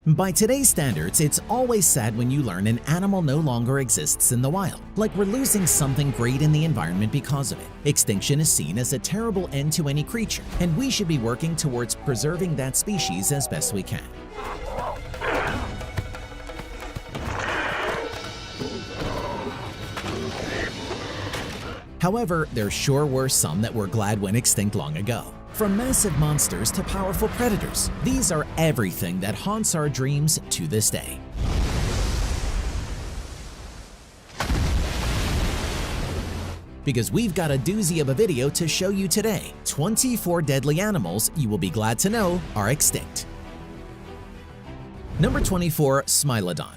By today's standards, it's always sad when you learn an animal no longer exists in the wild, like we're losing something great in the environment because of it. Extinction is seen as a terrible end to any creature, and we should be working towards preserving that species as best we can. However, there sure were some that were glad went extinct long ago. From massive monsters to powerful predators, these are everything that haunts our dreams to this day. Because we've got a doozy of a video to show you today, 24 deadly animals you will be glad to know are extinct. Number 24, Smilodon.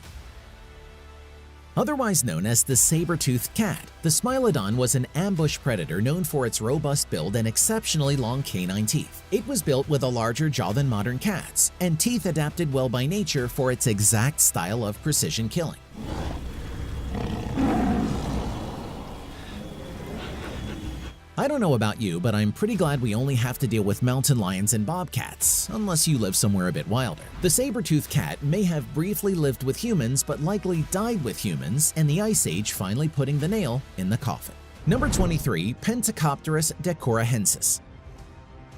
Otherwise known as the saber-toothed cat, the Smilodon was an ambush predator known for its robust build and exceptionally long canine teeth. It was built with a larger jaw than modern cats, and teeth adapted well by nature for its exact style of precision killing. I don't know about you, but I'm pretty glad we only have to deal with mountain lions and bobcats, unless you live somewhere a bit wilder. The saber-toothed cat may have briefly lived with humans, but likely died with humans, and the Ice Age finally putting the nail in the coffin. Number 23, Pentacopterus decorahensis.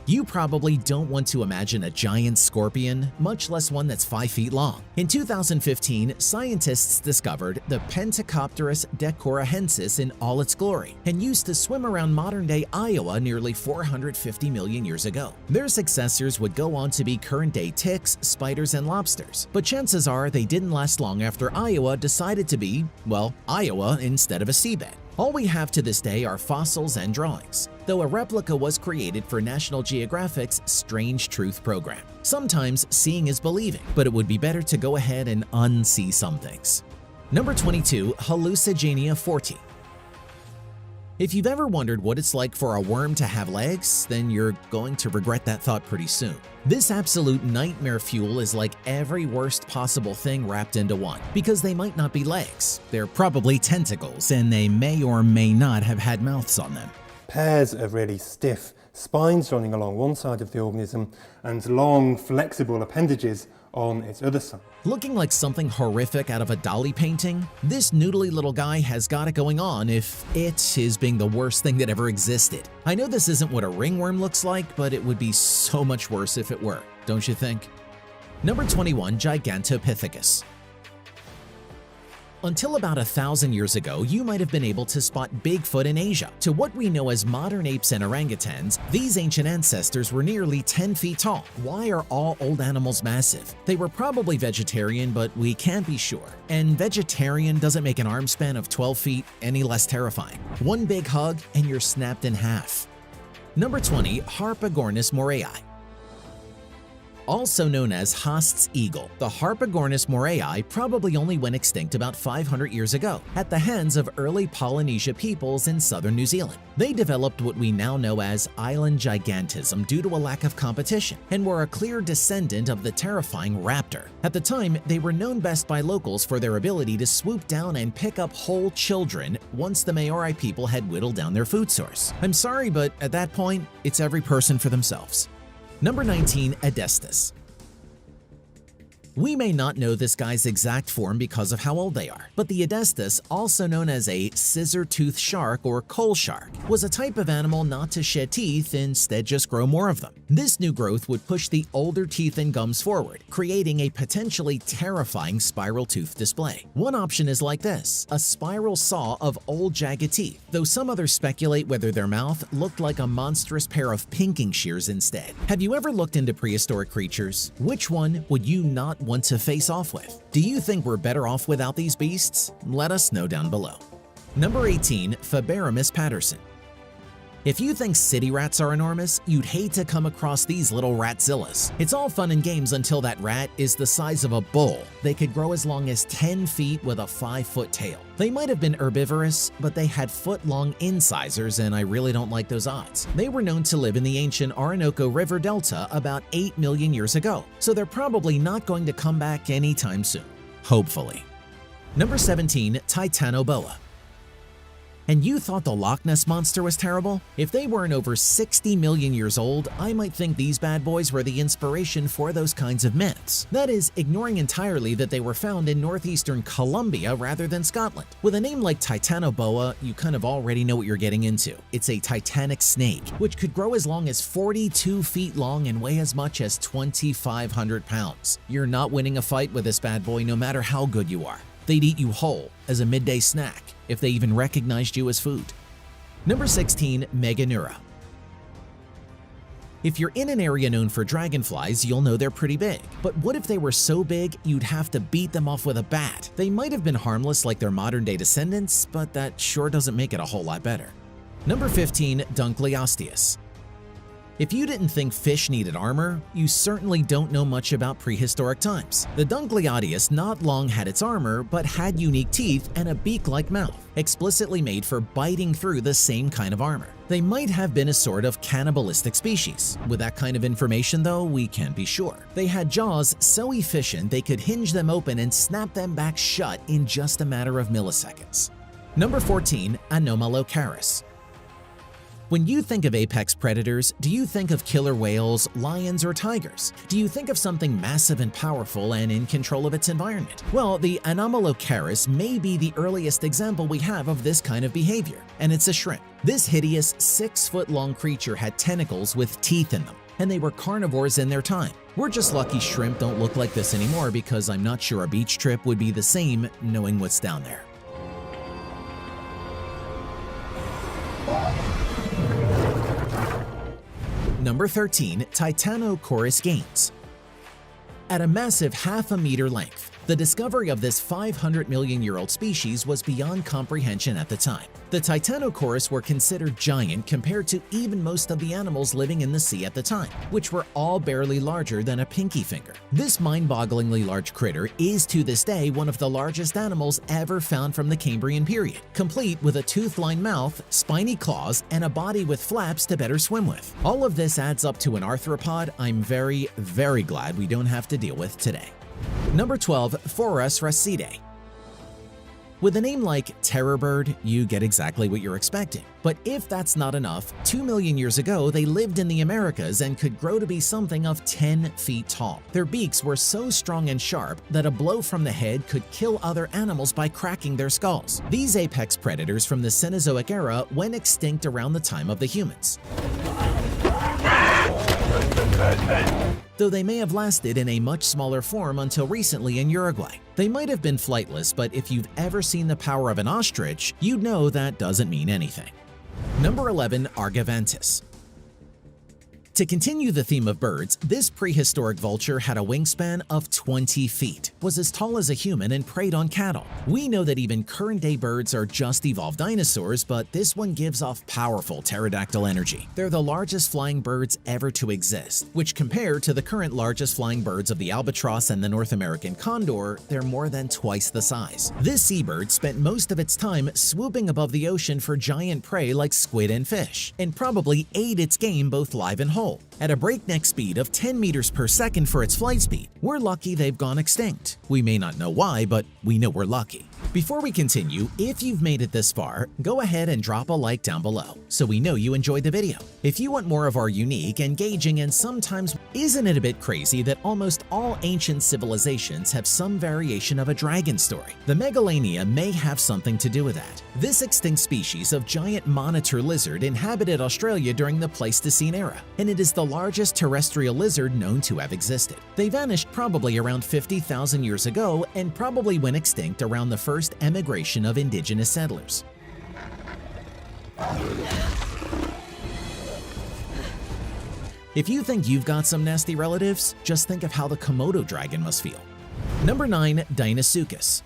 You probably don't want to imagine a giant scorpion, much less one that's 5 feet long. In 2015, scientists discovered the Pentacopterus decorahensis in all its glory and used to swim around modern-day Iowa nearly 450 million years ago. Their successors would go on to be current-day ticks, spiders, and lobsters, but chances are they didn't last long after Iowa decided to be, well, Iowa instead of a seabed. All we have to this day are fossils and drawings, though a replica was created for National Geographic's Strange Truth program. Sometimes seeing is believing, but it would be better to go ahead and unsee some things. Number 22, Hallucigenia forti. If you've ever wondered what it's like for a worm to have legs, then you're going to regret that thought pretty soon. This absolute nightmare fuel is like every worst possible thing wrapped into one, because they might not be legs. They're probably tentacles, and they may or may not have had mouths on them. Pairs of really stiff spines running along one side of the organism and long, flexible appendages on its other side. Looking like something horrific out of a Dali painting, this noodly little guy has got it going on if it is being the worst thing that ever existed. I know this isn't what a ringworm looks like, but it would be so much worse if it were, don't you think? Number 21, Gigantopithecus. Until about 1,000 years ago, you might have been able to spot Bigfoot in Asia. To what we know as modern apes and orangutans, these ancient ancestors were nearly 10 feet tall. Why are all old animals massive? They were probably vegetarian, but we can't be sure. And vegetarian doesn't make an arm span of 12 feet any less terrifying. One big hug and you're snapped in half. Number 20, Harpagornis moraei. Also known as Haast's eagle, the Harpagornis moraei probably only went extinct about 500 years ago at the hands of early Polynesia peoples in southern New Zealand. They developed what we now know as island gigantism due to a lack of competition and were a clear descendant of the terrifying raptor. At the time, they were known best by locals for their ability to swoop down and pick up whole children once the Maori people had whittled down their food source. I'm sorry, but at that point, it's every person for themselves. Number 19, Adestus. We may not know this guy's exact form because of how old they are, but the Adestus, also known as a scissor-toothed shark or coal shark, was a type of animal not to shed teeth, instead just grow more of them. This new growth would push the older teeth and gums forward, creating a potentially terrifying spiral tooth display. One option is like this, a spiral saw of old jagged teeth, though some others speculate whether their mouth looked like a monstrous pair of pinking shears instead. Have you ever looked into prehistoric creatures? Which one would you not want to face off with? Do you think we're better off without these beasts? Let us know down below. Number 18, Fabarimus patterson. If you think city rats are enormous, you'd hate to come across these little ratzillas. It's all fun and games until that rat is the size of a bull. They could grow as long as 10 feet with a 5-foot tail. They might have been herbivorous, but they had foot-long incisors, and I really don't like those odds. They were known to live in the ancient Orinoco River Delta about 8 million years ago, so they're probably not going to come back anytime soon. Hopefully. Number 17, Titanoboa. And you thought the Loch Ness Monster was terrible? If they weren't over 60 million years old, I might think these bad boys were the inspiration for those kinds of myths. That is, ignoring entirely that they were found in northeastern Colombia rather than Scotland. With a name like Titanoboa, you kind of already know what you're getting into. It's a titanic snake, which could grow as long as 42 feet long and weigh as much as 2,500 pounds. You're not winning a fight with this bad boy no matter how good you are. They'd eat you whole as a midday snack, if they even recognized you as food. Number 16. Meganeura. If you're in an area known for dragonflies, you'll know they're pretty big. But what if they were so big, you'd have to beat them off with a bat? They might have been harmless like their modern-day descendants, but that sure doesn't make it a whole lot better. Number 15. Dunkleosteus. If you didn't think fish needed armor, you certainly don't know much about prehistoric times. The Dunkleosteus not long had its armor, but had unique teeth and a beak-like mouth, explicitly made for biting through the same kind of armor. They might have been a sort of cannibalistic species. With that kind of information though, we can't be sure. They had jaws so efficient they could hinge them open and snap them back shut in just a matter of milliseconds. Number 14. Anomalocaris. When you think of apex predators, do you think of killer whales, lions, or tigers? Do you think of something massive and powerful and in control of its environment? Well, the Anomalocaris may be the earliest example we have of this kind of behavior, and it's a shrimp. This hideous 6-foot-long creature had tentacles with teeth in them, and they were carnivores in their time. We're just lucky shrimp don't look like this anymore because I'm not sure a beach trip would be the same knowing what's down there. Number 13. Titanosaurus gaines. At a massive half-a-meter length, the discovery of this 500-million-year-old species was beyond comprehension at the time. The Titanosaurus were considered giant compared to even most of the animals living in the sea at the time, which were all barely larger than a pinky finger. This mind-bogglingly large critter is to this day one of the largest animals ever found from the Cambrian period, complete with a tooth-lined mouth, spiny claws, and a body with flaps to better swim with. All of this adds up to an arthropod I'm very, very glad we don't have to deal with today. Number 12. Phorus racidae. With a name like Terror Bird, you get exactly what you're expecting. But if that's not enough, 2 million years ago they lived in the Americas and could grow to be something of 10 feet tall. Their beaks were so strong and sharp that a blow from the head could kill other animals by cracking their skulls. These apex predators from the Cenozoic era went extinct around the time of the humans, though they may have lasted in a much smaller form until recently in Uruguay. They might have been flightless, but if you've ever seen the power of an ostrich, you'd know that doesn't mean anything. Number 11. Argivantis. To continue the theme of birds, this prehistoric vulture had a wingspan of 20 feet, was as tall as a human, and preyed on cattle. We know that even current-day birds are just evolved dinosaurs, but this one gives off powerful pterodactyl energy. They're the largest flying birds ever to exist, which compared to the current largest flying birds of the albatross and the North American condor, they're more than twice the size. This seabird spent most of its time swooping above the ocean for giant prey like squid and fish, and probably ate its game both live and whole. At a breakneck speed of 10 meters per second for its flight speed, we're lucky they've gone extinct. We may not know why, but we know we're lucky. Before we continue, if you've made it this far, go ahead and drop a like down below, so we know you enjoyed the video. If you want more of our unique, engaging, and sometimes, isn't it a bit crazy that almost all ancient civilizations have some variation of a dragon story? The Megalania may have something to do with that. This extinct species of giant monitor lizard inhabited Australia during the Pleistocene era, and it is the largest terrestrial lizard known to have existed. They vanished probably around 50,000 years ago and probably went extinct around the first emigration of indigenous settlers. If you think you've got some nasty relatives, just think of how the Komodo dragon must feel. Number 9. Deinosuchus.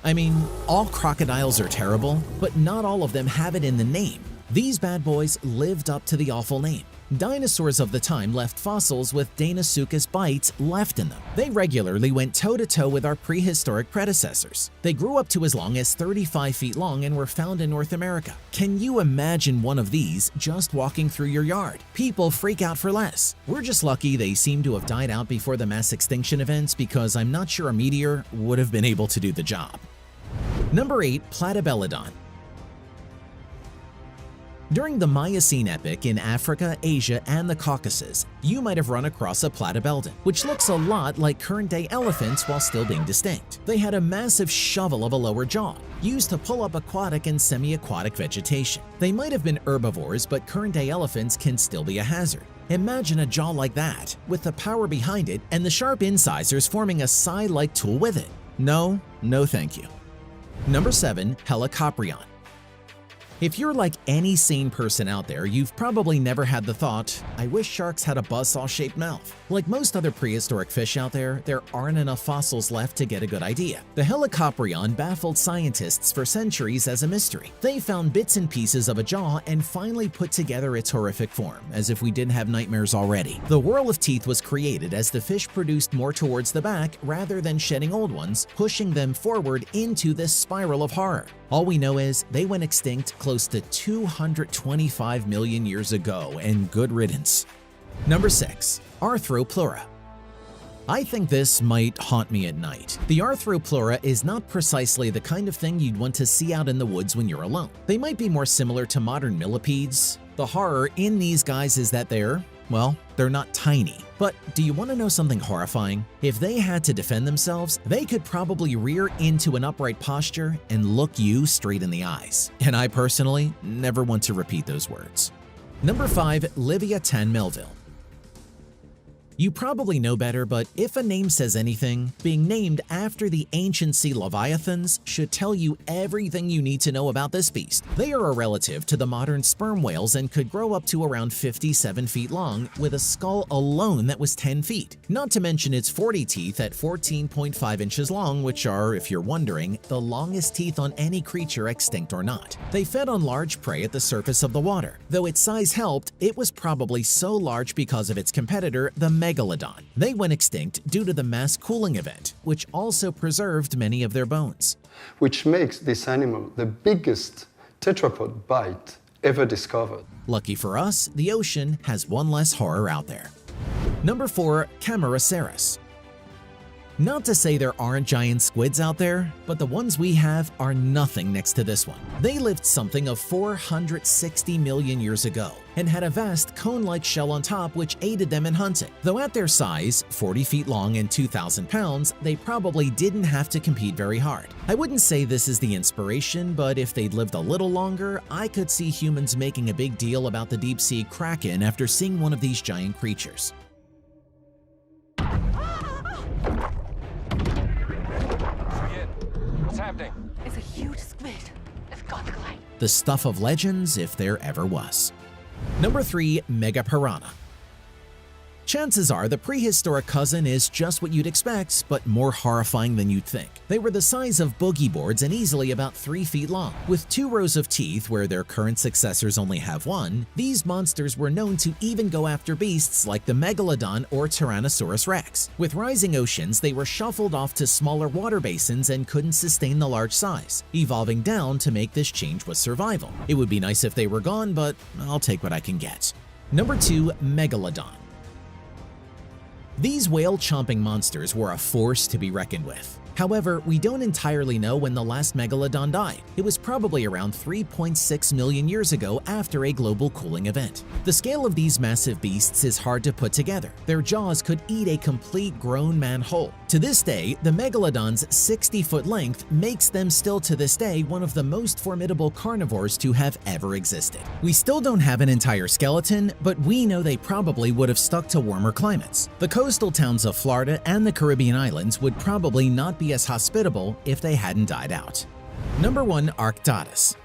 I mean, all crocodiles are terrible, but not all of them have it in the name. These bad boys lived up to the awful name. Dinosaurs of the time left fossils with Deinosuchus bites left in them. They regularly went toe-to-toe with our prehistoric predecessors. They grew up to as long as 35 feet long and were found in North America. Can you imagine one of these just walking through your yard? People freak out for less. We're just lucky they seem to have died out before the mass extinction events because I'm not sure a meteor would have been able to do the job. Number 8. Platybelodon. During the Miocene epoch in Africa, Asia, and the Caucasus, you might have run across a platybeldon, which looks a lot like current-day elephants while still being distinct. They had a massive shovel of a lower jaw, used to pull up aquatic and semi-aquatic vegetation. They might have been herbivores, but current-day elephants can still be a hazard. Imagine a jaw like that, with the power behind it and the sharp incisors forming a scythe-like tool with it. No, no thank you. Number 7. Helicoprion. If you're like any sane person out there, you've probably never had the thought, I wish sharks had a buzzsaw-shaped mouth. Like most other prehistoric fish out there aren't enough fossils left to get a good idea. The Helicoprion baffled scientists for centuries as a mystery. They found bits and pieces of a jaw and finally put together its horrific form, as if we didn't have nightmares already. The whorl of teeth was created as the fish produced more towards the back rather than shedding old ones, pushing them forward into this spiral of horror. All we know is they went extinct close to 225 million years ago, and good riddance. Number 6. Arthropleura. I think this might haunt me at night. The Arthropleura is not precisely the kind of thing you'd want to see out in the woods when you're alone. They might be more similar to modern millipedes. The horror in these guys is that they're not tiny. But do you want to know something horrifying? If they had to defend themselves, they could probably rear into an upright posture and look you straight in the eyes. And I personally never want to repeat those words. Number 5. Leviathan Melville. You probably know better, but if a name says anything, being named after the ancient sea leviathans should tell you everything you need to know about this beast. They are a relative to the modern sperm whales and could grow up to around 57 feet long, with a skull alone that was 10 feet. Not to mention its 40 teeth at 14.5 inches long, which are, if you're wondering, the longest teeth on any creature extinct or not. They fed on large prey at the surface of the water. Though its size helped, it was probably so large because of its competitor, the Megalodon. They went extinct due to the mass cooling event, which also preserved many of their bones. Which makes this animal the biggest tetrapod bite ever discovered. Lucky for us, the ocean has one less horror out there. Number 4. Camarasaurus. Not to say there aren't giant squids out there, but the ones we have are nothing next to this one. They lived something of 460 million years ago and had a vast cone-like shell on top which aided them in hunting. Though at their size, 40 feet long and 2,000 pounds, they probably didn't have to compete very hard. I wouldn't say this is the inspiration, but if they'd lived a little longer, I could see humans making a big deal about the deep-sea kraken after seeing one of these giant creatures. It's a huge squid. It's got to glide. The stuff of legends if there ever was. Number 3. Megapiranha. Chances are the prehistoric cousin is just what you'd expect, but more horrifying than you'd think. They were the size of boogie boards and easily about 3 feet long. With 2 rows of teeth where their current successors only have 1, these monsters were known to even go after beasts like the Megalodon or Tyrannosaurus rex. With rising oceans, they were shuffled off to smaller water basins and couldn't sustain the large size, evolving down to make this change with survival. It would be nice if they were gone, but I'll take what I can get. Number 2. Megalodon. These whale-chomping monsters were a force to be reckoned with. However, we don't entirely know when the last megalodon died. It was probably around 3.6 million years ago after a global cooling event. The scale of these massive beasts is hard to put together. Their jaws could eat a complete grown man whole. To this day, the megalodon's 60-foot length makes them still to this day one of the most formidable carnivores to have ever existed. We still don't have an entire skeleton, but we know they probably would have stuck to warmer climates. The coastal towns of Florida and the Caribbean islands would probably not be as hospitable if they hadn't died out. Number 1. Arctodus.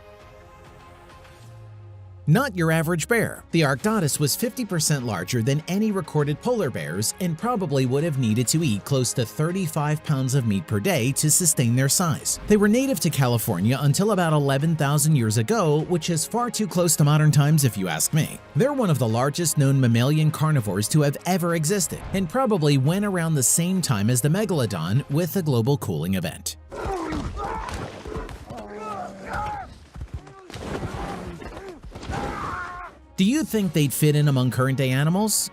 Not your average bear. The Arctodus was 50% larger than any recorded polar bears and probably would have needed to eat close to 35 pounds of meat per day to sustain their size. They were native to California until about 11,000 years ago, which is far too close to modern times if you ask me. They're one of the largest known mammalian carnivores to have ever existed, and probably went around the same time as the Megalodon with a global cooling event. Do you think they'd fit in among current-day animals?